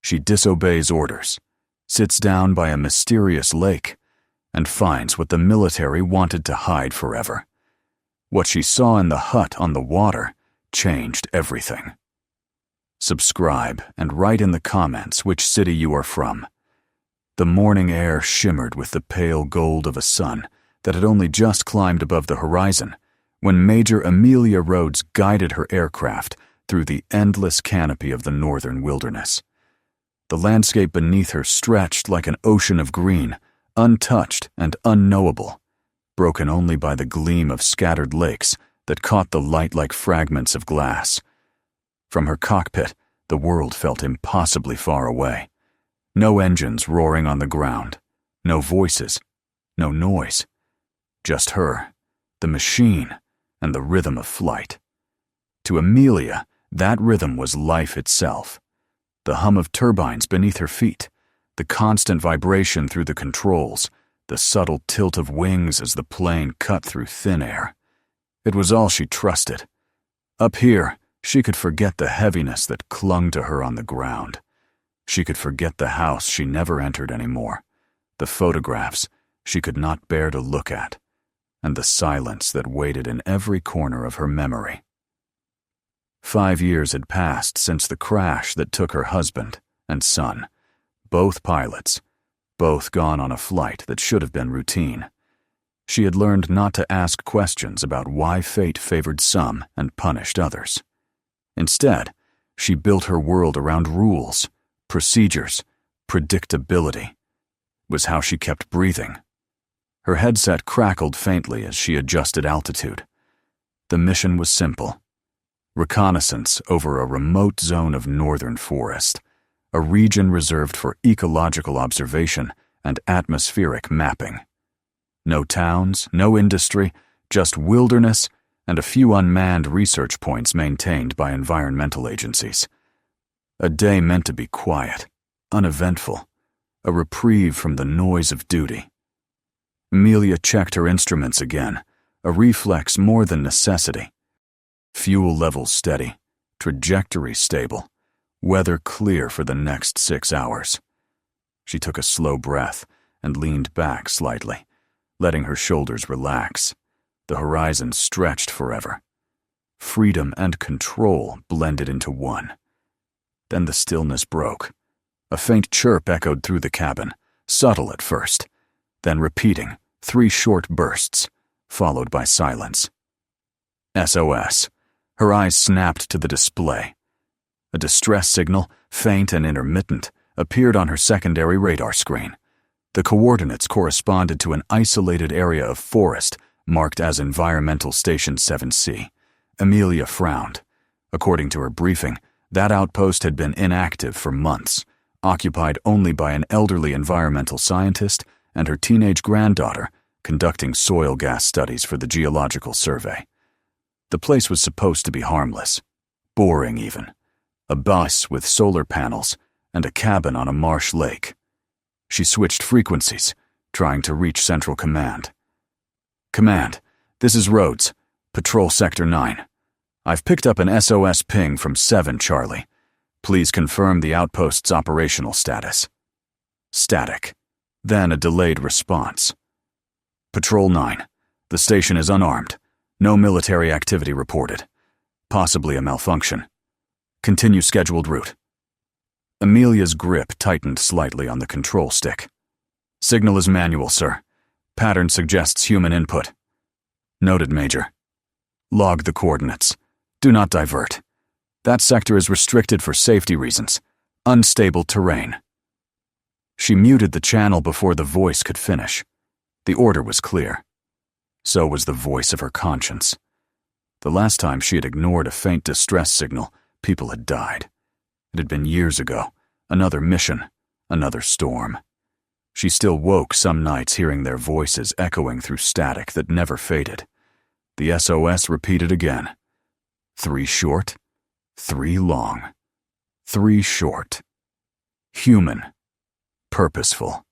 She disobeys orders, sits down by a mysterious lake, and finds what the military wanted to hide forever. What she saw in the hut on the water changed everything. Subscribe and write in the comments which city you are from. The morning air shimmered with the pale gold of a sun that had only just climbed above the horizon when Major Amelia Rhodes guided her aircraft through the endless canopy of the northern wilderness. The landscape beneath her stretched like an ocean of green, untouched and unknowable, broken only by the gleam of scattered lakes that caught the light like fragments of glass. From her cockpit, the world felt impossibly far away. No engines roaring on the ground, no voices, no noise. Just her, the machine, and the rhythm of flight. To Amelia, that rhythm was life itself. The hum of turbines beneath her feet, the constant vibration through the controls, the subtle tilt of wings as the plane cut through thin air. It was all she trusted. Up here, she could forget the heaviness that clung to her on the ground. She could forget the house she never entered anymore, the photographs she could not bear to look at, and the silence that waited in every corner of her memory. 5 years had passed since the crash that took her husband and son, both pilots, both gone on a flight that should have been routine. She had learned not to ask questions about why fate favored some and punished others. Instead, she built her world around rules, procedures, predictability. It was how she kept breathing. Her headset crackled faintly as she adjusted altitude. The mission was simple. Reconnaissance over a remote zone of northern forest, a region reserved for ecological observation and atmospheric mapping. No towns, no industry, just wilderness and a few unmanned research points maintained by environmental agencies. A day meant to be quiet, uneventful, a reprieve from the noise of duty. Amelia checked her instruments again, a reflex more than necessity. Fuel levels steady, trajectory stable, weather clear for the next 6 hours. She took a slow breath and leaned back slightly, letting her shoulders relax. The horizon stretched forever. Freedom and control blended into one. Then the stillness broke. A faint chirp echoed through the cabin, subtle at first, then repeating, 3 short bursts, followed by silence. SOS. Her eyes snapped to the display. A distress signal, faint and intermittent, appeared on her secondary radar screen. The coordinates corresponded to an isolated area of forest marked as Environmental Station 7C. Amelia frowned. According to her briefing, that outpost had been inactive for months, occupied only by an elderly environmental scientist and her teenage granddaughter conducting soil gas studies for the Geological Survey. The place was supposed to be harmless, boring even. A bus with solar panels and a cabin on a marsh lake. She switched frequencies, trying to reach Central Command. Command, this is Rhodes, Patrol Sector 9. I've picked up an SOS ping from 7 Charlie. Please confirm the outpost's operational status. Static. Then a delayed response. Patrol 9. The station is unarmed. No military activity reported. Possibly a malfunction. Continue scheduled route. Amelia's grip tightened slightly on the control stick. Signal is manual, sir. Pattern suggests human input. Noted, Major. Log the coordinates. Do not divert. That sector is restricted for safety reasons. Unstable terrain. She muted the channel before the voice could finish. The order was clear. So was the voice of her conscience. The last time she had ignored a faint distress signal, people had died. It had been years ago. Another mission, another storm. She still woke some nights hearing their voices echoing through static that never faded. The SOS repeated again. 3 short, 3 long, 3 short. Human. Purposeful.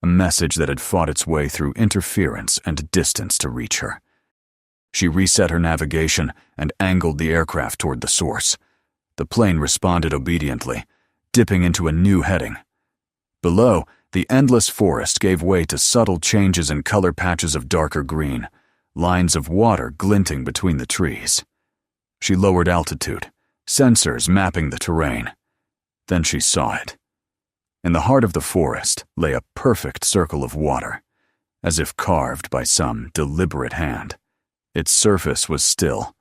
A message that had fought its way through interference and distance to reach her. She reset her navigation and angled the aircraft toward the source. The plane responded obediently, dipping into a new heading. Below, the endless forest gave way to subtle changes in color patches of darker green, lines of water glinting between the trees. She lowered altitude, sensors mapping the terrain. Then she saw it. In the heart of the forest lay a perfect circle of water, as if carved by some deliberate hand. Its surface was still,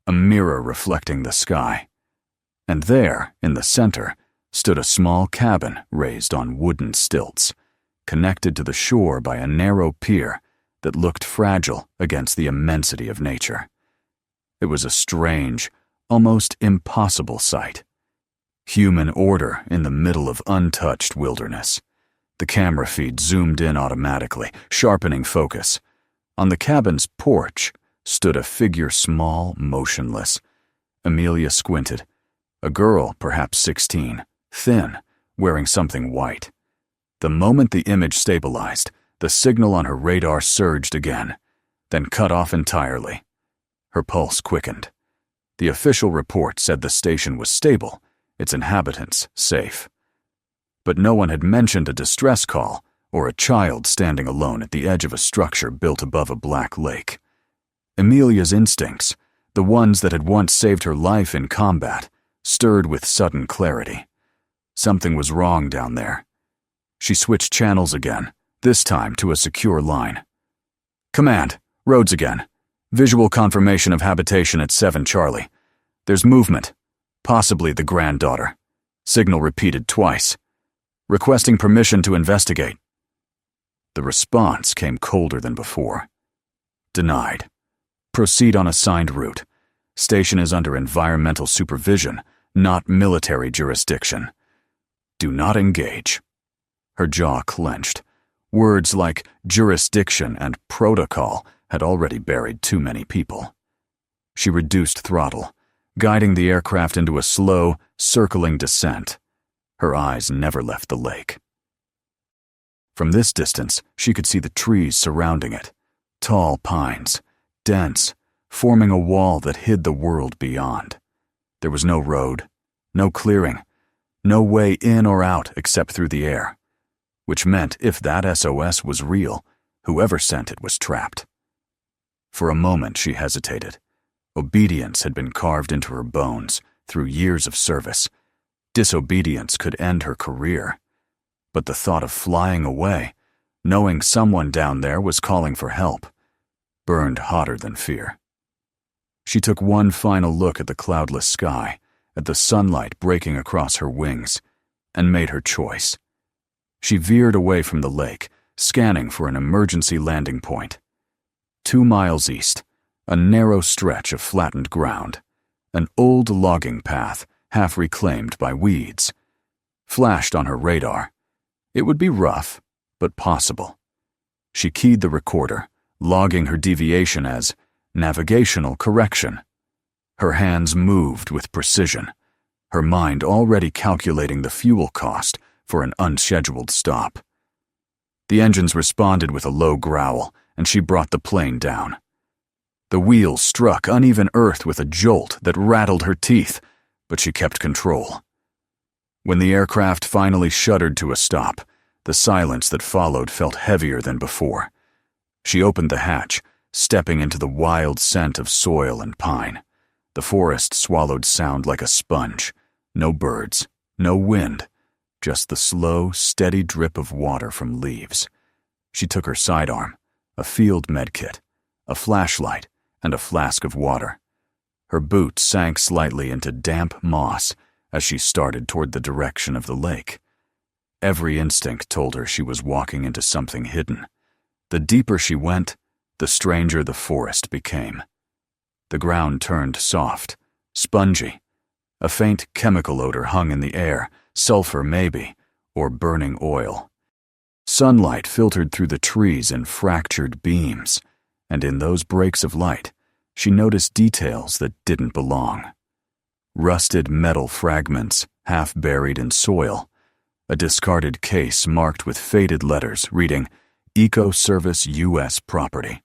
a mirror reflecting the sky. And there, in the center, stood a small cabin raised on wooden stilts, connected to the shore by a narrow pier that looked fragile against the immensity of nature. It was a strange, almost impossible sight. Human order in the middle of untouched wilderness. The camera feed zoomed in automatically, sharpening focus. On the cabin's porch stood a figure small, motionless. Amelia squinted. A girl, perhaps 16, thin, wearing something white. The moment the image stabilized, the signal on her radar surged again, then cut off entirely. Her pulse quickened. The official report said the station was stable, its inhabitants safe. But no one had mentioned a distress call or a child standing alone at the edge of a structure built above a black lake. Amelia's instincts, the ones that had once saved her life in combat, stirred with sudden clarity. Something was wrong down there. She switched channels again, this time to a secure line. Command, roads again. Visual confirmation of habitation at 7 Charlie. There's movement, possibly the granddaughter. Signal repeated twice. Requesting permission to investigate. The response came colder than before. Denied. Proceed on assigned route. Station is under environmental supervision, not military jurisdiction. Do not engage. Her jaw clenched. Words like jurisdiction and protocol had already buried too many people. She reduced throttle, guiding the aircraft into a slow, circling descent. Her eyes never left the lake. From this distance, she could see the trees surrounding it. Tall pines, dense, forming a wall that hid the world beyond. There was no road, no clearing, no way in or out except through the air, which meant if that SOS was real, whoever sent it was trapped. For a moment she hesitated. Obedience had been carved into her bones through years of service. Disobedience could end her career. But the thought of flying away, knowing someone down there was calling for help, burned hotter than fear. She took one final look at the cloudless sky, at the sunlight breaking across her wings, and made her choice. She veered away from the lake, scanning for an emergency landing point. 2 miles east, a narrow stretch of flattened ground, an old logging path half reclaimed by weeds. Flashed on her radar. It would be rough, but possible. She keyed the recorder, logging her deviation as navigational correction. Her hands moved with precision, her mind already calculating the fuel cost for an unscheduled stop. The engines responded with a low growl, and she brought the plane down. The wheels struck uneven earth with a jolt that rattled her teeth, but she kept control. When the aircraft finally shuddered to a stop, the silence that followed felt heavier than before. She opened the hatch, stepping into the wild scent of soil and pine. The forest swallowed sound like a sponge. No birds, no wind, just the slow, steady drip of water from leaves. She took her sidearm, a field medkit, a flashlight, and a flask of water. Her boots sank slightly into damp moss as she started toward the direction of the lake. Every instinct told her she was walking into something hidden. The deeper she went, the stranger the forest became. The ground turned soft, spongy. A faint chemical odor hung in the air, sulfur maybe, or burning oil. Sunlight filtered through the trees in fractured beams, and in those breaks of light, she noticed details that didn't belong. Rusted metal fragments, half buried in soil, a discarded case marked with faded letters reading, Eco Service U.S. Property.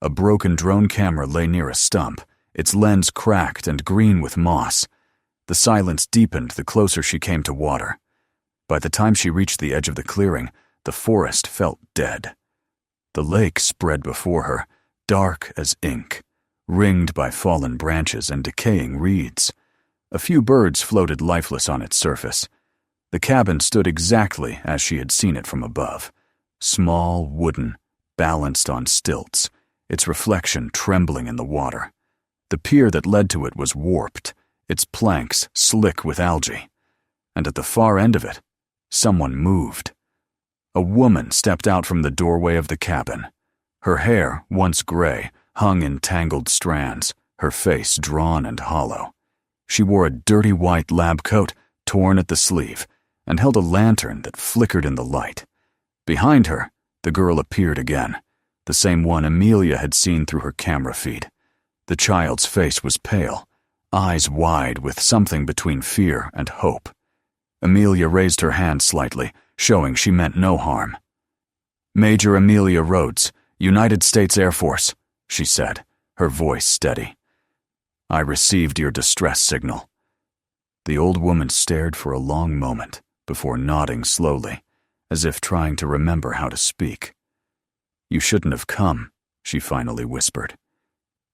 A broken drone camera lay near a stump, its lens cracked and green with moss. The silence deepened the closer she came to water. By the time she reached the edge of the clearing, the forest felt dead. The lake spread before her, dark as ink, ringed by fallen branches and decaying reeds. A few birds floated lifeless on its surface. The cabin stood exactly as she had seen it from above, small, wooden, balanced on stilts, its reflection trembling in the water. The pier that led to it was warped, its planks slick with algae. And at the far end of it, someone moved. A woman stepped out from the doorway of the cabin. Her hair, once gray, hung in tangled strands, her face drawn and hollow. She wore a dirty white lab coat, torn at the sleeve, and held a lantern that flickered in the light. Behind her, the girl appeared again, the same one Amelia had seen through her camera feed. The child's face was pale, eyes wide with something between fear and hope. Amelia raised her hand slightly, showing she meant no harm. "Major Amelia Rhodes, United States Air Force," she said, her voice steady. "I received your distress signal." The old woman stared for a long moment before nodding slowly, as if trying to remember how to speak. "You shouldn't have come," she finally whispered.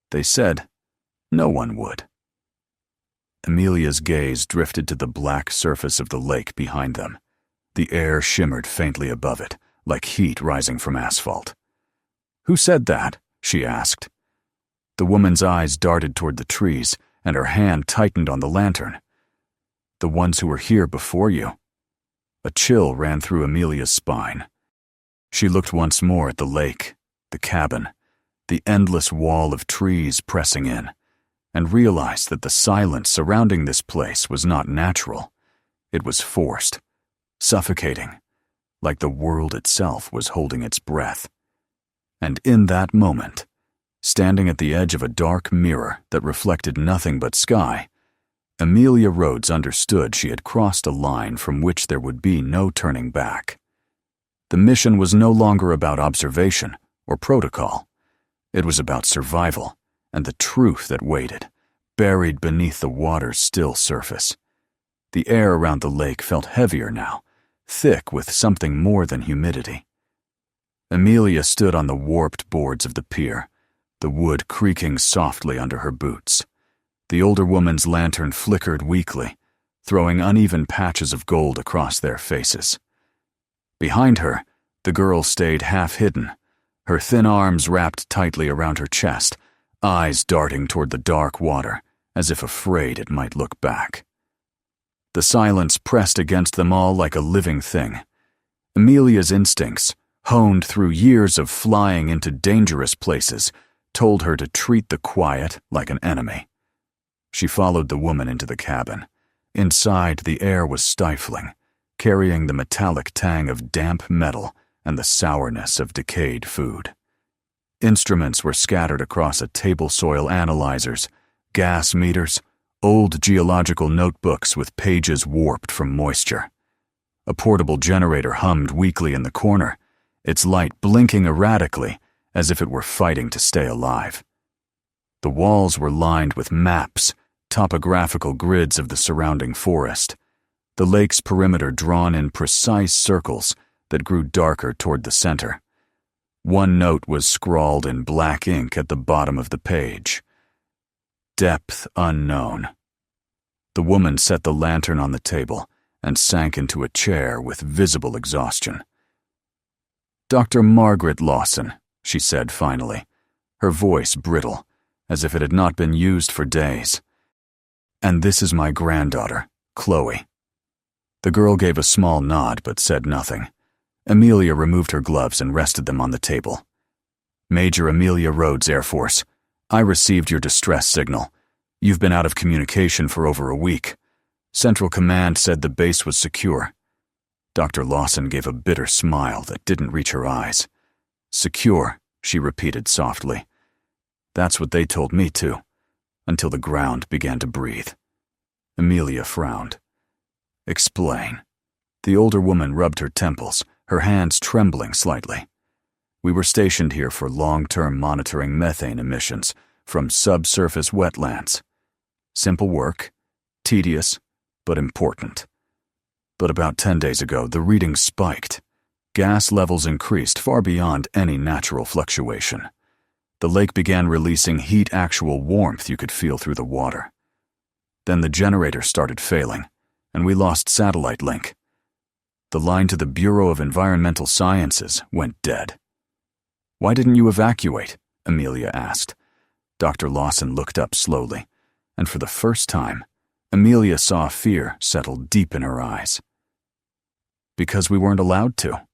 "They said no one would." Amelia's gaze drifted to the black surface of the lake behind them. The air shimmered faintly above it, like heat rising from asphalt. "Who said that?" she asked. The woman's eyes darted toward the trees, and her hand tightened on the lantern. "The ones who were here before you." A chill ran through Amelia's spine. She looked once more at the lake, the cabin, the endless wall of trees pressing in, and realized that the silence surrounding this place was not natural. It was forced, suffocating, like the world itself was holding its breath. And in that moment, standing at the edge of a dark mirror that reflected nothing but sky, Amelia Rhodes understood she had crossed a line from which there would be no turning back. The mission was no longer about observation or protocol. It was about survival and the truth that waited, buried beneath the water's still surface. The air around the lake felt heavier now, thick with something more than humidity. Amelia stood on the warped boards of the pier, the wood creaking softly under her boots. The older woman's lantern flickered weakly, throwing uneven patches of gold across their faces. Behind her, the girl stayed half-hidden, her thin arms wrapped tightly around her chest, eyes darting toward the dark water, as if afraid it might look back. The silence pressed against them all like a living thing. Amelia's instincts, honed through years of flying into dangerous places, told her to treat the quiet like an enemy. She followed the woman into the cabin. Inside, the air was stifling, carrying the metallic tang of damp metal and the sourness of decayed food. Instruments were scattered across a table soil analyzers, gas meters, old geological notebooks with pages warped from moisture. A portable generator hummed weakly in the corner, its light blinking erratically as if it were fighting to stay alive. The walls were lined with maps, topographical grids of the surrounding forest, the lake's perimeter drawn in precise circles that grew darker toward the center. One note was scrawled in black ink at the bottom of the page. Depth unknown. The woman set the lantern on the table and sank into a chair with visible exhaustion. "Dr. Margaret Lawson," she said finally, her voice brittle, as if it had not been used for days. "And this is my granddaughter, Chloe." The girl gave a small nod but said nothing. Amelia removed her gloves and rested them on the table. "Major Amelia Rhodes, Air Force, I received your distress signal. You've been out of communication for over a week. Central Command said the base was secure." Dr. Lawson gave a bitter smile that didn't reach her eyes. "Secure," she repeated softly. "That's what they told me too, until the ground began to breathe." Amelia frowned. "Explain." The older woman rubbed her temples, her hands trembling slightly. "We were stationed here for long-term monitoring methane emissions from subsurface wetlands. Simple work, tedious, but important. But about 10 days ago, the readings spiked. Gas levels increased far beyond any natural fluctuation. The lake began releasing heat, actual warmth you could feel through the water. Then the generator started failing, and we lost satellite link. The line to the Bureau of Environmental Sciences went dead. "Why didn't you evacuate?" Amelia asked. Dr. Lawson looked up slowly, and for the first time, Amelia saw fear settle deep in her eyes. "Because we weren't allowed to."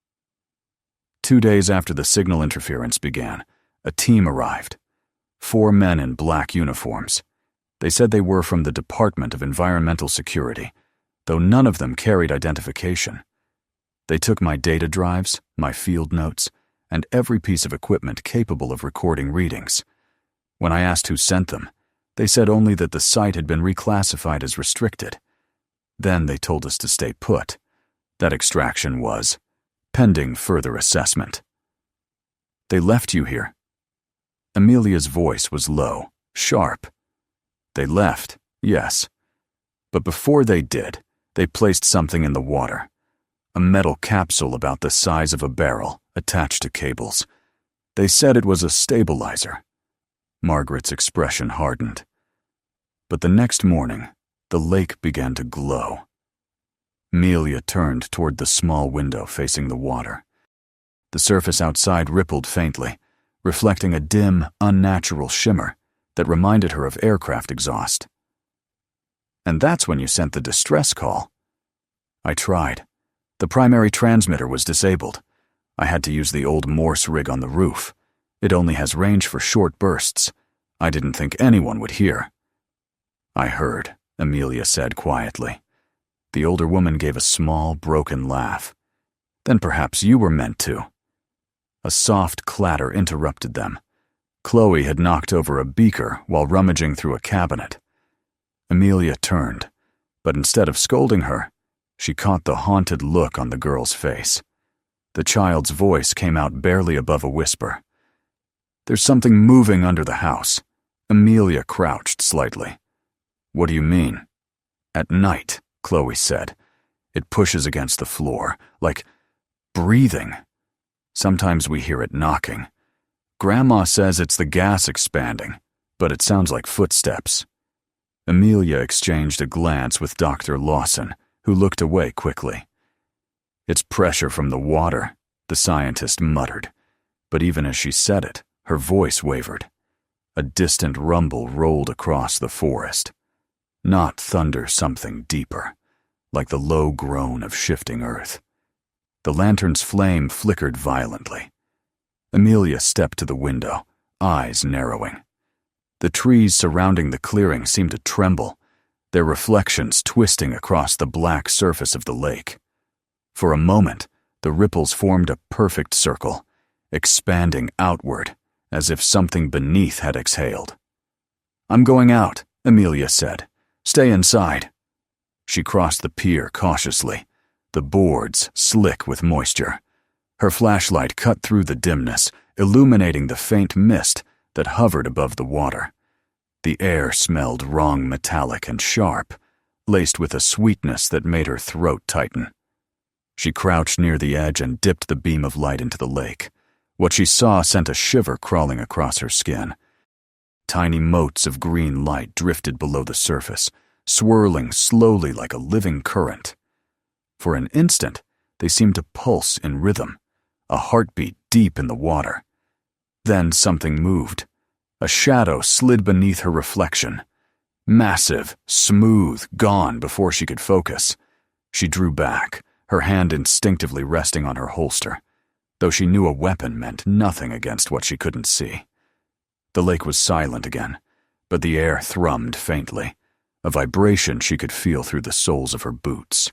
2 days after the signal interference began, a team arrived. 4 men in black uniforms. They said they were from the Department of Environmental Security, though none of them carried identification. They took my data drives, my field notes, and every piece of equipment capable of recording readings. When I asked who sent them, they said only that the site had been reclassified as restricted. Then they told us to stay put. That extraction was pending further assessment. "They left you here." Amelia's voice was low, sharp. "They left, yes. But before they did, they placed something in the water. A metal capsule about the size of a barrel, attached to cables. They said it was a stabilizer." Margaret's expression hardened. But the next morning, the lake began to glow. Amelia turned toward the small window facing the water. The surface outside rippled faintly, reflecting a dim, unnatural shimmer that reminded her of aircraft exhaust. "And that's when you sent the distress call." "I tried. The primary transmitter was disabled. I had to use the old Morse rig on the roof. It only has range for short bursts. I didn't think anyone would hear." "I heard," Amelia said quietly. The older woman gave a small, broken laugh. "Then perhaps you were meant to." A soft clatter interrupted them. Chloe had knocked over a beaker while rummaging through a cabinet. Amelia turned, but instead of scolding her, she caught the haunted look on the girl's face. The child's voice came out barely above a whisper. "There's something moving under the house." Amelia crouched slightly. "What do you mean?" "At night," Chloe said. "It pushes against the floor, like breathing. Sometimes we hear it knocking. Grandma says it's the gas expanding, but it sounds like footsteps." Amelia exchanged a glance with Dr. Lawson, who looked away quickly. "It's pressure from the water," the scientist muttered, but even as she said it, her voice wavered. A distant rumble rolled across the forest. Not thunder, something deeper, like the low groan of shifting earth. The lantern's flame flickered violently. Amelia stepped to the window, eyes narrowing. The trees surrounding the clearing seemed to tremble, their reflections twisting across the black surface of the lake. For a moment, the ripples formed a perfect circle, expanding outward, as if something beneath had exhaled. "I'm going out," Amelia said. "Stay inside." She crossed the pier cautiously, the boards slick with moisture. Her flashlight cut through the dimness, illuminating the faint mist that hovered above the water. The air smelled wrong, metallic and sharp, laced with a sweetness that made her throat tighten. She crouched near the edge and dipped the beam of light into the lake. What she saw sent a shiver crawling across her skin. Tiny motes of green light drifted below the surface, swirling slowly like a living current. For an instant, they seemed to pulse in rhythm, a heartbeat deep in the water. Then something moved. A shadow slid beneath her reflection. Massive, smooth, gone before she could focus. She drew back, her hand instinctively resting on her holster, though she knew a weapon meant nothing against what she couldn't see. The lake was silent again, but the air thrummed faintly, a vibration she could feel through the soles of her boots.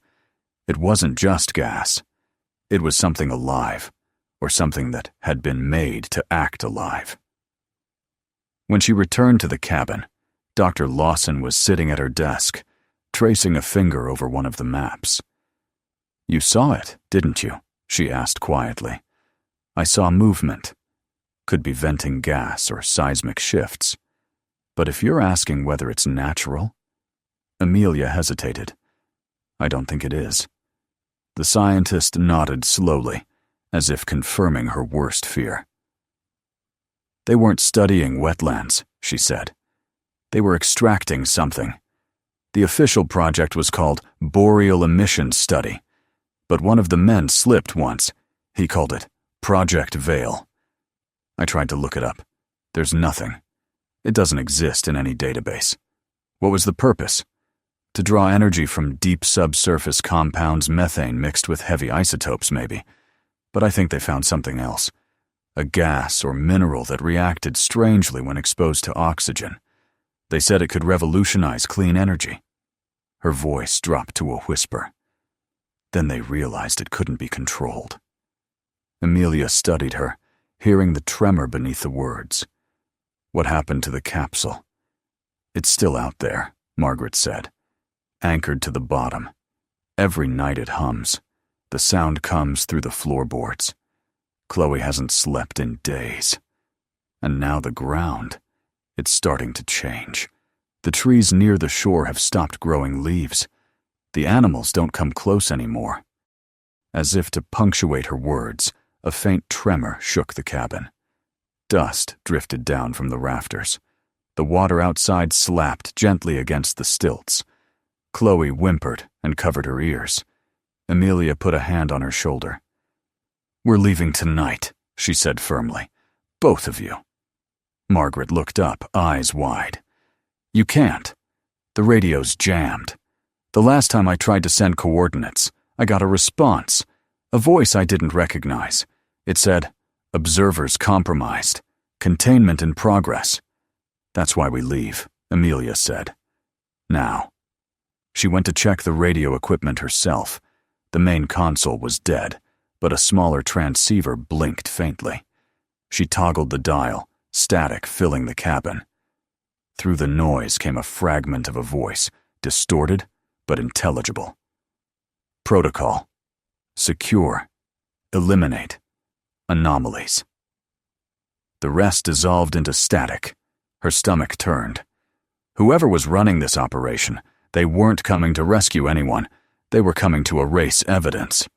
It wasn't just gas. It was something alive, or something that had been made to act alive. When she returned to the cabin, Dr. Lawson was sitting at her desk, tracing a finger over one of the maps. "You saw it, didn't you?" she asked quietly. "I saw movement. Could be venting gas or seismic shifts. But if you're asking whether it's natural, Amelia hesitated. I don't think it is. The scientist nodded slowly, as if confirming her worst fear. They weren't studying wetlands, she said. They were extracting something. The official project was called Boreal Emissions Study, but one of the men slipped once. He called it Project Veil. I tried to look it up. There's nothing. It doesn't exist in any database. What was the purpose? To draw energy from deep subsurface compounds, methane mixed with heavy isotopes, maybe. But I think they found something else. A gas or mineral that reacted strangely when exposed to oxygen. They said it could revolutionize clean energy. Her voice dropped to a whisper. Then they realized it couldn't be controlled. Amelia studied her, hearing the tremor beneath the words. What happened to the capsule? It's still out there, Margaret said. Anchored to the bottom. Every night it hums. The sound comes through the floorboards. Chloe hasn't slept in days. And now the ground. It's starting to change. The trees near the shore have stopped growing leaves. The animals don't come close anymore. As if to punctuate her words, a faint tremor shook the cabin. Dust drifted down from the rafters. The water outside slapped gently against the stilts. Chloe whimpered and covered her ears. Amelia put a hand on her shoulder. We're leaving tonight, she said firmly. Both of you. Margaret looked up, eyes wide. You can't. The radio's jammed. The last time I tried to send coordinates, I got a response. A voice I didn't recognize. It said, observers compromised. Containment in progress. That's why we leave, Amelia said. Now. She went to check the radio equipment herself. The main console was dead, but a smaller transceiver blinked faintly. She toggled the dial, static filling the cabin. Through the noise came a fragment of a voice, distorted but intelligible. Protocol. Secure. Eliminate. Anomalies. The rest dissolved into static. Her stomach turned. Whoever was running this operation, they weren't coming to rescue anyone. They were coming to erase evidence.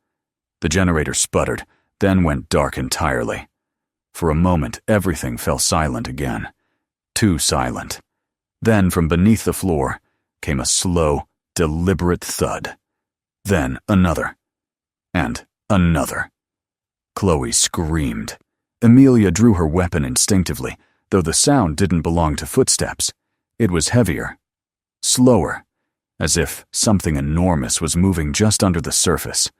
The generator sputtered, then went dark entirely. For a moment, everything fell silent again. Too silent. Then, from beneath the floor, came a slow, deliberate thud. Then another. And another. Chloe screamed. Amelia drew her weapon instinctively, though the sound didn't belong to footsteps. It was heavier. Slower. As if something enormous was moving just under the surface.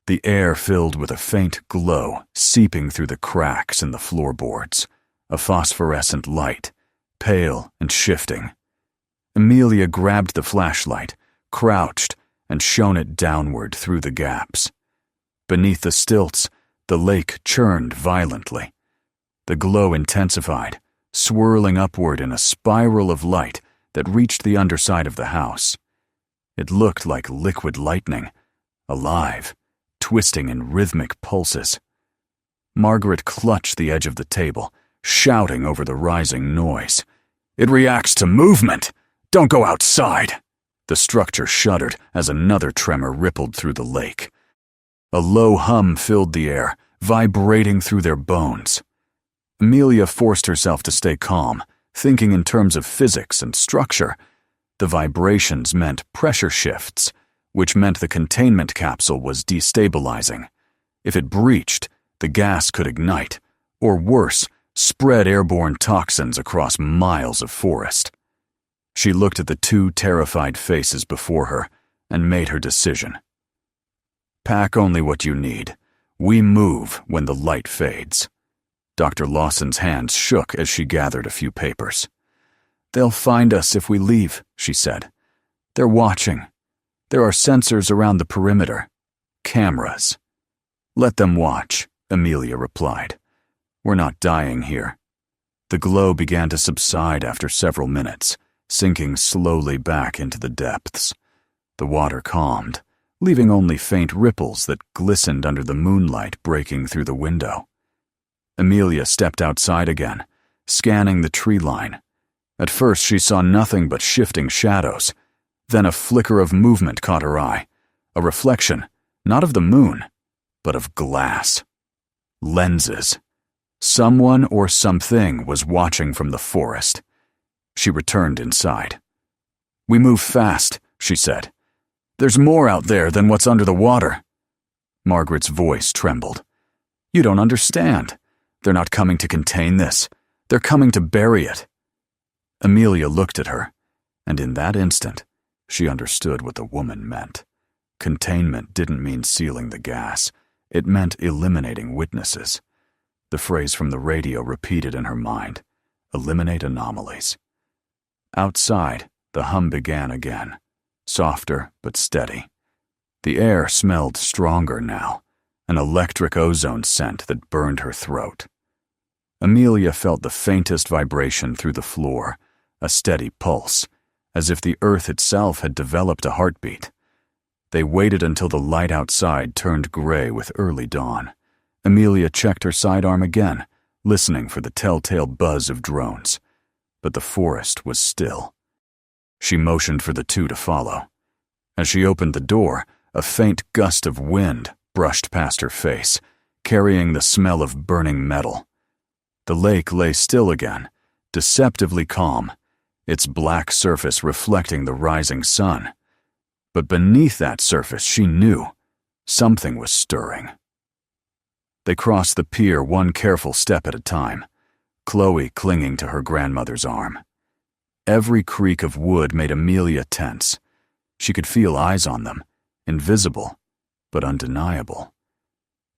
The air filled with a faint glow seeping through the cracks in the floorboards. A phosphorescent light, pale and shifting. Amelia grabbed the flashlight, crouched, and shone it downward through the gaps. Beneath the stilts, the lake churned violently. The glow intensified, swirling upward in a spiral of light that reached the underside of the house. It looked like liquid lightning, alive, twisting in rhythmic pulses. Margaret clutched the edge of the table, shouting over the rising noise. It reacts to movement! Don't go outside! The structure shuddered as another tremor rippled through the lake. A low hum filled the air, vibrating through their bones. Amelia forced herself to stay calm, thinking in terms of physics and structure. The vibrations meant pressure shifts, which meant the containment capsule was destabilizing. If it breached, the gas could ignite, or worse, spread airborne toxins across miles of forest. She looked at the two terrified faces before her and made her decision. Pack only what you need. We move when the light fades. Dr. Lawson's hands shook as she gathered a few papers. They'll find us if we leave, she said. They're watching. There are sensors around the perimeter. Cameras. Let them watch, Amelia replied. We're not dying here. The glow began to subside after several minutes, sinking slowly back into the depths. The water calmed, leaving only faint ripples that glistened under the moonlight breaking through the window. Amelia stepped outside again, scanning the tree line. At first she saw nothing but shifting shadows. Then a flicker of movement caught her eye, a reflection, not of the moon, but of glass. Lenses. Someone or something was watching from the forest. She returned inside. "We move fast," she said. "There's more out there than what's under the water." Margaret's voice trembled. "You don't understand. They're not coming to contain this. They're coming to bury it." Amelia looked at her, and in that instant, she understood what the woman meant. Containment didn't mean sealing the gas. It meant eliminating witnesses. The phrase from the radio repeated in her mind: eliminate anomalies. Outside, the hum began again, softer but steady. The air smelled stronger now, an electric ozone scent that burned her throat. Amelia felt the faintest vibration through the floor, a steady pulse, as if the earth itself had developed a heartbeat. They waited until the light outside turned gray with early dawn. Amelia checked her sidearm again, listening for the telltale buzz of drones. But the forest was still. She motioned for the two to follow. As she opened the door, a faint gust of wind brushed past her face, carrying the smell of burning metal. The lake lay still again, deceptively calm, its black surface reflecting the rising sun. But beneath that surface, she knew something was stirring. They crossed the pier one careful step at a time, Chloe clinging to her grandmother's arm. Every creak of wood made Amelia tense. She could feel eyes on them, invisible, but undeniable.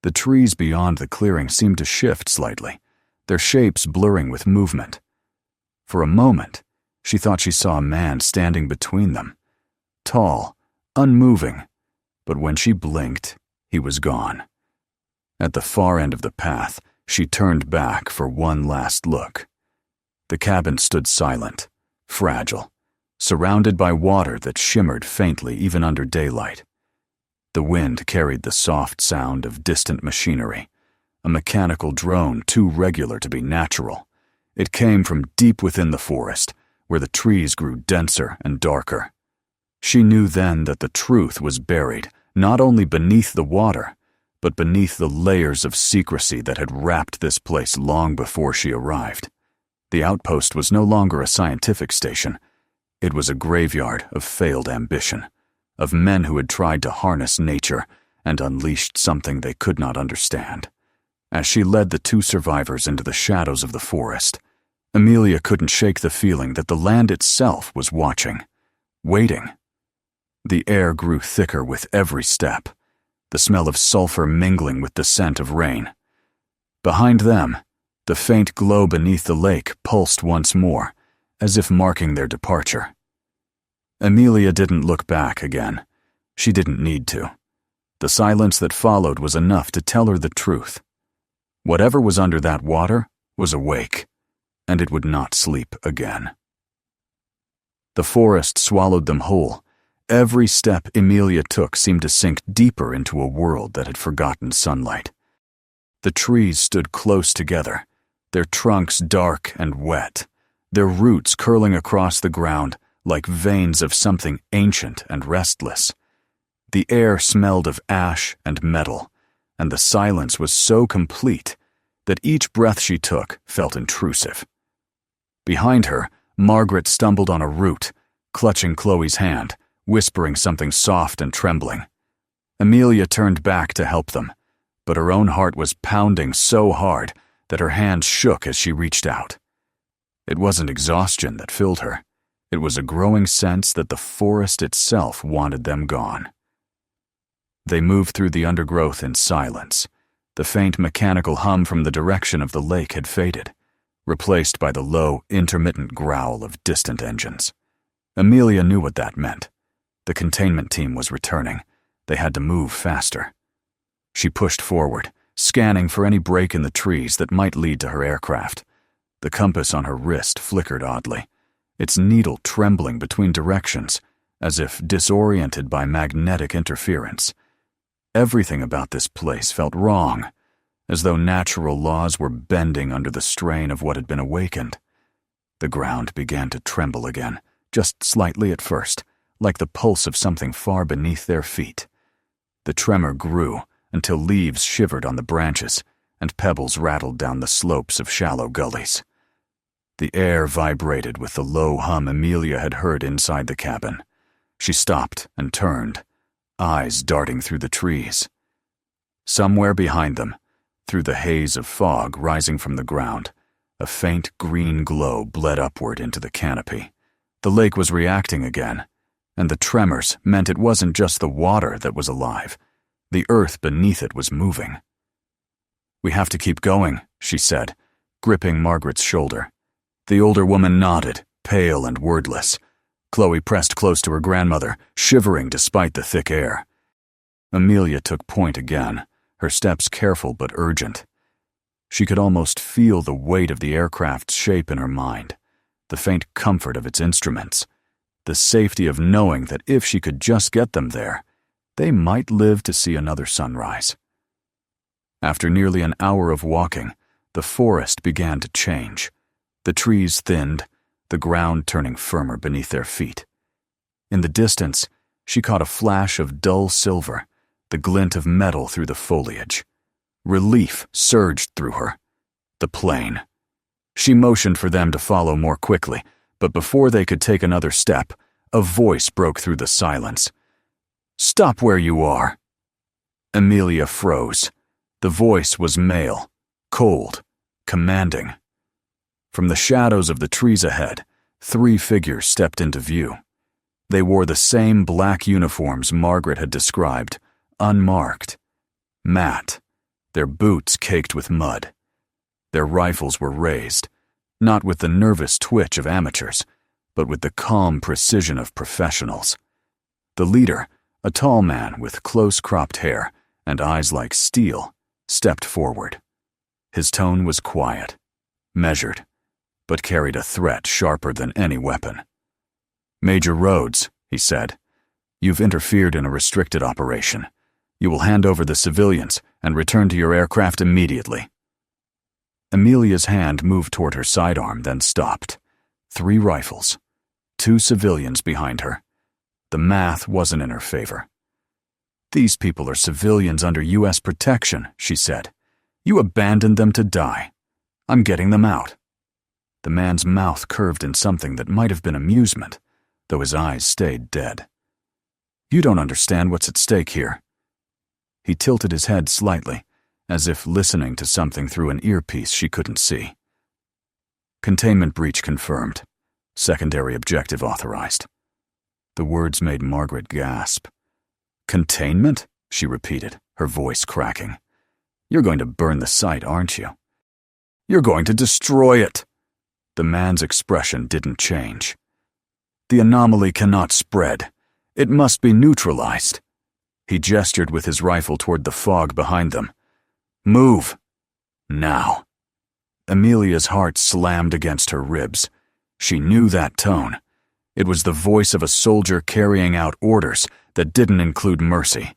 The trees beyond the clearing seemed to shift slightly, their shapes blurring with movement. For a moment, she thought she saw a man standing between them, tall, unmoving, but when she blinked, he was gone. At the far end of the path, she turned back for one last look. The cabin stood silent, fragile, surrounded by water that shimmered faintly even under daylight. The wind carried the soft sound of distant machinery, a mechanical drone too regular to be natural. It came from deep within the forest, where the trees grew denser and darker. She knew then that the truth was buried not only beneath the water, but beneath the layers of secrecy that had wrapped this place long before she arrived. The outpost was no longer a scientific station. It was a graveyard of failed ambition, of men who had tried to harness nature and unleashed something they could not understand. As she led the two survivors into the shadows of the forest, Amelia couldn't shake the feeling that the land itself was watching, waiting. The air grew thicker with every step, the smell of sulfur mingling with the scent of rain. Behind them, the faint glow beneath the lake pulsed once more, as if marking their departure. Amelia didn't look back again. She didn't need to. The silence that followed was enough to tell her the truth. Whatever was under that water was awake, and it would not sleep again. The forest swallowed them whole. Every step Amelia took seemed to sink deeper into a world that had forgotten sunlight. The trees stood close together, their trunks dark and wet, their roots curling across the ground like veins of something ancient and restless. The air smelled of ash and metal, and the silence was so complete that each breath she took felt intrusive. Behind her, Margaret stumbled on a root, clutching Chloe's hand, whispering something soft and trembling. Amelia turned back to help them, but her own heart was pounding so hard that her hands shook as she reached out. It wasn't exhaustion that filled her. It was a growing sense that the forest itself wanted them gone. They moved through the undergrowth in silence. The faint mechanical hum from the direction of the lake had faded, replaced by the low, intermittent growl of distant engines. Amelia knew what that meant. The containment team was returning. They had to move faster. She pushed forward, scanning for any break in the trees that might lead to her aircraft. The compass on her wrist flickered oddly, its needle trembling between directions, as if disoriented by magnetic interference. Everything about this place felt wrong, as though natural laws were bending under the strain of what had been awakened. The ground began to tremble again, just slightly at first, like the pulse of something far beneath their feet. The tremor grew until leaves shivered on the branches and pebbles rattled down the slopes of shallow gullies. The air vibrated with the low hum Amelia had heard inside the cabin. She stopped and turned, eyes darting through the trees. Somewhere behind them, through the haze of fog rising from the ground, a faint green glow bled upward into the canopy. The lake was reacting again, and the tremors meant it wasn't just the water that was alive. The earth beneath it was moving. "We have to keep going," she said, gripping Margaret's shoulder. The older woman nodded, pale and wordless. Chloe pressed close to her grandmother, shivering despite the thick air. Amelia took point again, her steps careful but urgent. She could almost feel the weight of the aircraft's shape in her mind, the faint comfort of its instruments, the safety of knowing that if she could just get them there, they might live to see another sunrise. After nearly an hour of walking, the forest began to change. The trees thinned, the ground turning firmer beneath their feet. In the distance, she caught a flash of dull silver, the glint of metal through the foliage. Relief surged through her. The plane. She motioned for them to follow more quickly, but before they could take another step, a voice broke through the silence. "Stop where you are." Amelia froze. The voice was male, cold, commanding. From the shadows of the trees ahead, 3 figures stepped into view. They wore the same black uniforms Margaret had described, unmarked, matte, their boots caked with mud. Their rifles were raised, not with the nervous twitch of amateurs, but with the calm precision of professionals. The leader, a tall man with close-cropped hair and eyes like steel, stepped forward. His tone was quiet, measured, but carried a threat sharper than any weapon. "Major Rhodes," he said, "you've interfered in a restricted operation. You will hand over the civilians and return to your aircraft immediately." Amelia's hand moved toward her sidearm, then stopped. 3 rifles, 2 civilians behind her. The math wasn't in her favor. "These people are civilians under U.S. protection," she said. "You abandoned them to die. I'm getting them out." The man's mouth curved in something that might have been amusement, though his eyes stayed dead. "You don't understand what's at stake here." He tilted his head slightly, as if listening to something through an earpiece she couldn't see. "Containment breach confirmed. Secondary objective authorized." The words made Margaret gasp. "Containment?" she repeated, her voice cracking. "You're going to burn the site, aren't you?" "You're going to destroy it." The man's expression didn't change. "The anomaly cannot spread. It must be neutralized." He gestured with his rifle toward the fog behind them. "Move. Now." Amelia's heart slammed against her ribs. She knew that tone. It was the voice of a soldier carrying out orders that didn't include mercy.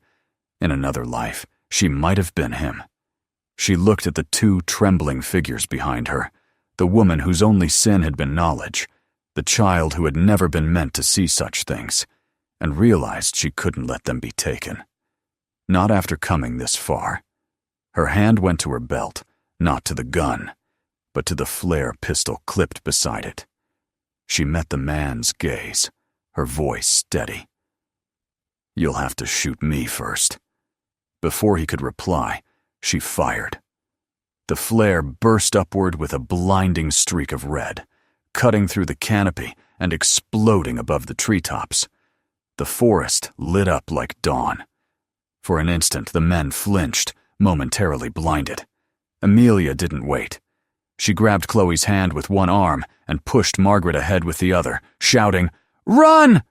In another life, she might have been him. She looked at the 2 trembling figures behind her, the woman whose only sin had been knowledge, the child who had never been meant to see such things, and realized she couldn't let them be taken. Not after coming this far. Her hand went to her belt, not to the gun, but to the flare pistol clipped beside it. She met the man's gaze, her voice steady. "You'll have to shoot me first." Before he could reply, she fired. The flare burst upward with a blinding streak of red, cutting through the canopy and exploding above the treetops. The forest lit up like dawn. For an instant, the men flinched, momentarily blinded. Amelia didn't wait. She grabbed Chloe's hand with one arm and pushed Margaret ahead with the other, shouting, "Run!"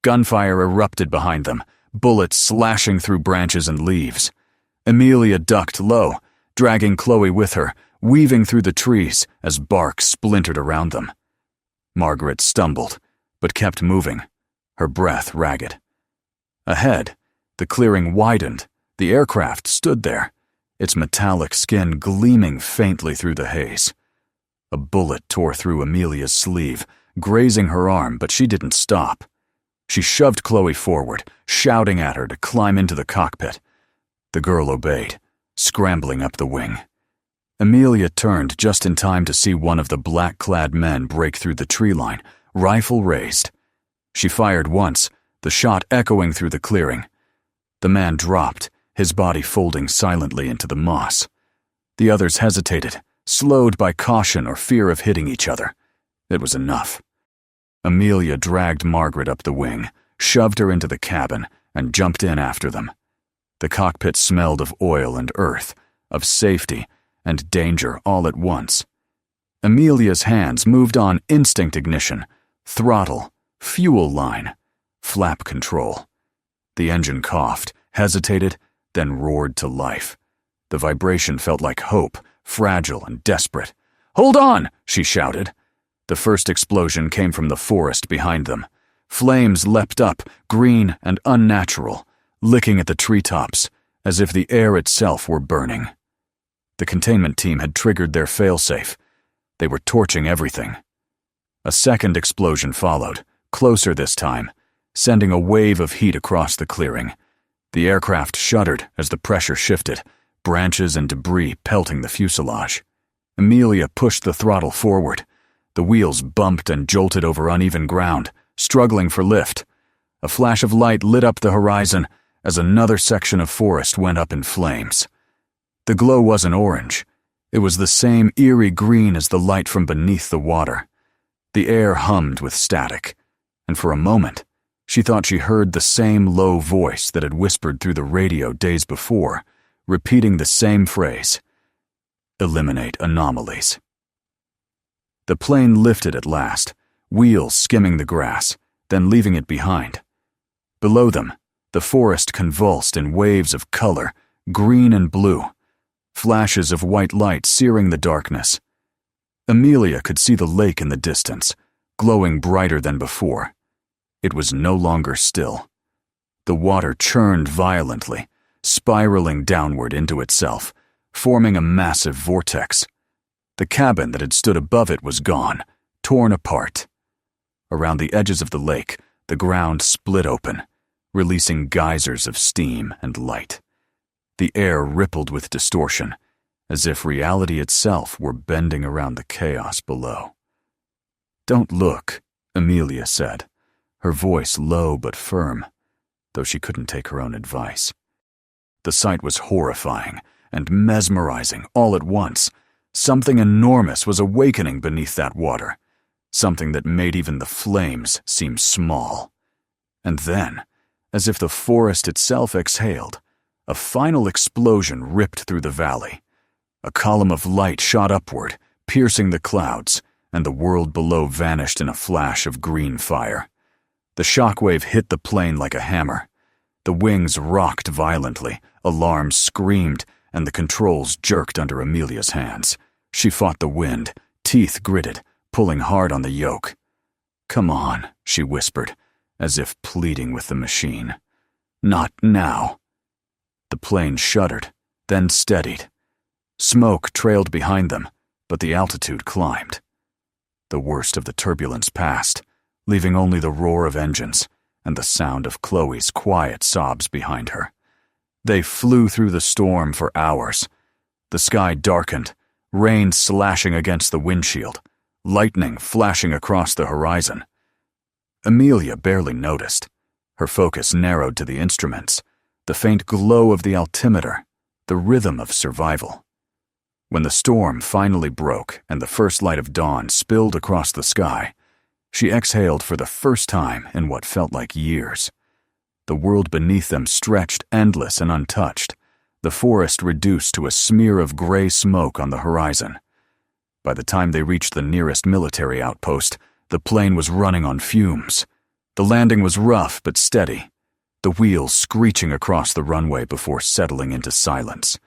Gunfire erupted behind them, bullets slashing through branches and leaves. Amelia ducked low, dragging Chloe with her, weaving through the trees as bark splintered around them. Margaret stumbled, but kept moving, her breath ragged. Ahead, the clearing widened. The aircraft stood there, its metallic skin gleaming faintly through the haze. A bullet tore through Amelia's sleeve, grazing her arm, but she didn't stop. She shoved Chloe forward, shouting at her to climb into the cockpit. The girl obeyed, scrambling up the wing. Amelia turned just in time to see one of the black-clad men break through the tree line, rifle raised. She fired once, the shot echoing through the clearing. The man dropped, his body folding silently into the moss. The others hesitated, slowed by caution or fear of hitting each other. It was enough. Amelia dragged Margaret up the wing, shoved her into the cabin, and jumped in after them. The cockpit smelled of oil and earth, of safety and danger all at once. Amelia's hands moved on instinct ignition, throttle, fuel line, flap control. The engine coughed, hesitated, then roared to life. The vibration felt like hope, fragile and desperate. "Hold on!" she shouted. The first explosion came from the forest behind them. Flames leapt up, green and unnatural, licking at the treetops, as if the air itself were burning. The containment team had triggered their failsafe. They were torching everything. A second explosion followed, closer this time, sending a wave of heat across the clearing. The aircraft shuddered as the pressure shifted, branches and debris pelting the fuselage. Amelia pushed the throttle forward. The wheels bumped and jolted over uneven ground, struggling for lift. A flash of light lit up the horizon as another section of forest went up in flames. The glow wasn't orange. It was the same eerie green as the light from beneath the water. The air hummed with static, and for a moment, she thought she heard the same low voice that had whispered through the radio days before, repeating the same phrase: "Eliminate anomalies." The plane lifted at last, wheels skimming the grass, then leaving it behind. Below them, the forest convulsed in waves of color, green and blue, flashes of white light searing the darkness. Amelia could see the lake in the distance, glowing brighter than before. It was no longer still. The water churned violently, spiraling downward into itself, forming a massive vortex. The cabin that had stood above it was gone, torn apart. Around the edges of the lake, the ground split open, releasing geysers of steam and light. The air rippled with distortion, as if reality itself were bending around the chaos below. "Don't look," Amelia said, her voice low but firm, though she couldn't take her own advice. The sight was horrifying and mesmerizing all at once. Something enormous was awakening beneath that water, something that made even the flames seem small. And then, as if the forest itself exhaled, a final explosion ripped through the valley. A column of light shot upward, piercing the clouds, and the world below vanished in a flash of green fire. The shockwave hit the plane like a hammer. The wings rocked violently, alarms screamed, and the controls jerked under Amelia's hands. She fought the wind, teeth gritted, pulling hard on the yoke. "Come on," she whispered, as if pleading with the machine. "Not now." The plane shuddered, then steadied. Smoke trailed behind them, but the altitude climbed. The worst of the turbulence passed, leaving only the roar of engines and the sound of Chloe's quiet sobs behind her. They flew through the storm for hours. The sky darkened, rain slashing against the windshield, lightning flashing across the horizon. Amelia barely noticed. Her focus narrowed to the instruments, the faint glow of the altimeter, the rhythm of survival. When the storm finally broke and the first light of dawn spilled across the sky, she exhaled for the first time in what felt like years. The world beneath them stretched endless and untouched, the forest reduced to a smear of gray smoke on the horizon. By the time they reached the nearest military outpost, the plane was running on fumes. The landing was rough but steady, the wheels screeching across the runway before settling into silence.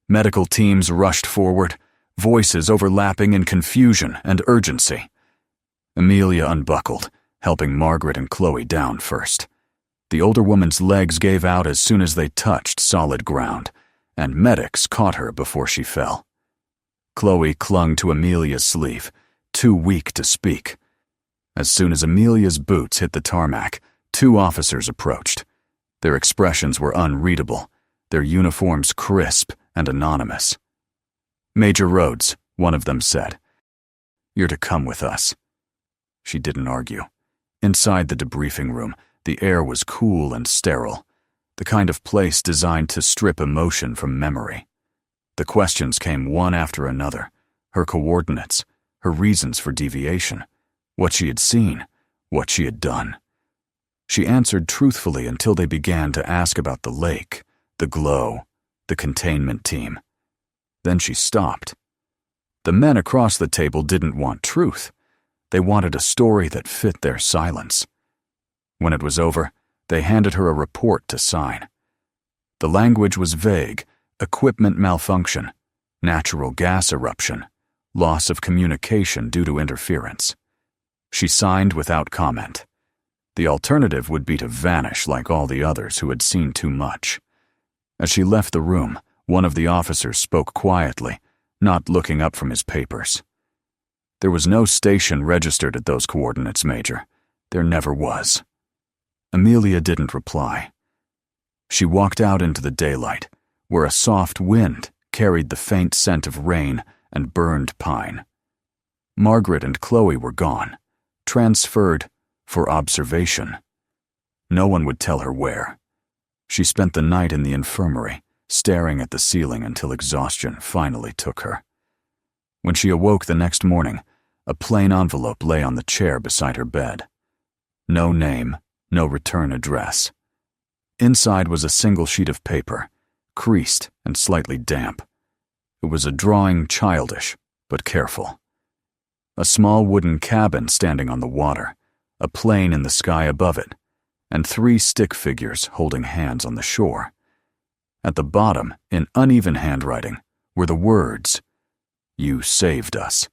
Medical teams rushed forward, voices overlapping in confusion and urgency. Amelia unbuckled, helping Margaret and Chloe down first. The older woman's legs gave out as soon as they touched solid ground, and medics caught her before she fell. Chloe clung to Amelia's sleeve, too weak to speak. As soon as Amelia's boots hit the tarmac, 2 officers approached. Their expressions were unreadable, their uniforms crisp and anonymous. "Major Rhodes," one of them said. "You're to come with us." She didn't argue. Inside the debriefing room, the air was cool and sterile, the kind of place designed to strip emotion from memory. The questions came one after another, her coordinates, her reasons for deviation, what she had seen, what she had done. She answered truthfully until they began to ask about the lake, the glow, the containment team. Then she stopped. The men across the table didn't want truth. They wanted a story that fit their silence. When it was over, they handed her a report to sign. The language was vague: equipment malfunction, natural gas eruption, loss of communication due to interference. She signed without comment. The alternative would be to vanish like all the others who had seen too much. As she left the room, one of the officers spoke quietly, not looking up from his papers. "There was no station registered at those coordinates, Major. There never was." Amelia didn't reply. She walked out into the daylight, where a soft wind carried the faint scent of rain and burned pine. Margaret and Chloe were gone, transferred for observation. No one would tell her where. She spent the night in the infirmary, staring at the ceiling until exhaustion finally took her. When she awoke the next morning, a plain envelope lay on the chair beside her bed. No name, no return address. Inside was a single sheet of paper, creased and slightly damp. It was a drawing childish, but careful. A small wooden cabin standing on the water, a plane in the sky above it, and 3 stick figures holding hands on the shore. At the bottom, in uneven handwriting, were the words, "You saved us,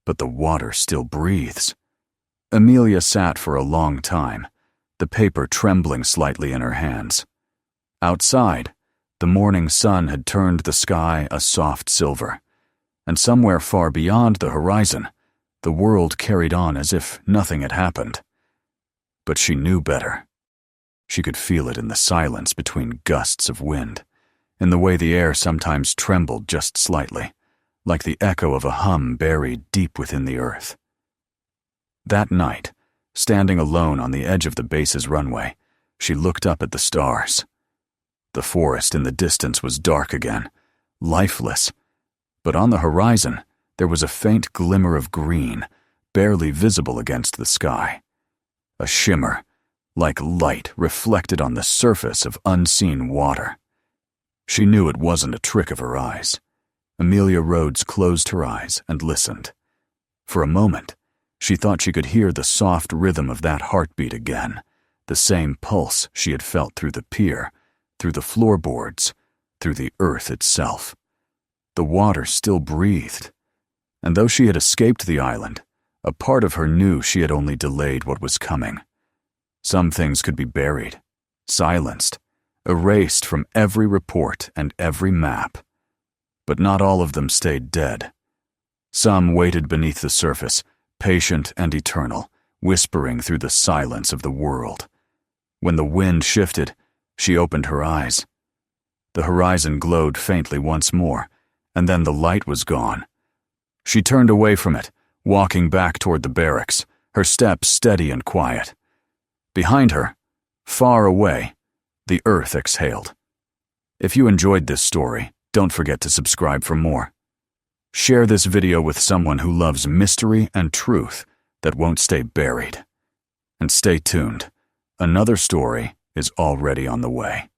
but the water still breathes." Amelia sat for a long time, the paper trembling slightly in her hands. Outside, the morning sun had turned the sky a soft silver, and somewhere far beyond the horizon, the world carried on as if nothing had happened. But she knew better. She could feel it in the silence between gusts of wind, in the way the air sometimes trembled just slightly, like the echo of a hum buried deep within the earth. That night, standing alone on the edge of the base's runway, she looked up at the stars. The forest in the distance was dark again, lifeless, but on the horizon there was a faint glimmer of green, barely visible against the sky. A shimmer, like light reflected on the surface of unseen water. She knew it wasn't a trick of her eyes. Amelia Rhodes closed her eyes and listened. For a moment, she thought she could hear the soft rhythm of that heartbeat again, the same pulse she had felt through the pier, through the floorboards, through the earth itself. The water still breathed, and though she had escaped the island, a part of her knew she had only delayed what was coming. Some things could be buried, silenced, erased from every report and every map. But not all of them stayed dead. Some waited beneath the surface, patient and eternal, whispering through the silence of the world. When the wind shifted, she opened her eyes. The horizon glowed faintly once more, and then the light was gone. She turned away from it, walking back toward the barracks, her steps steady and quiet. Behind her, far away, the earth exhaled. If you enjoyed this story, don't forget to subscribe for more. Share this video with someone who loves mystery and truth that won't stay buried. And stay tuned. Another story is already on the way.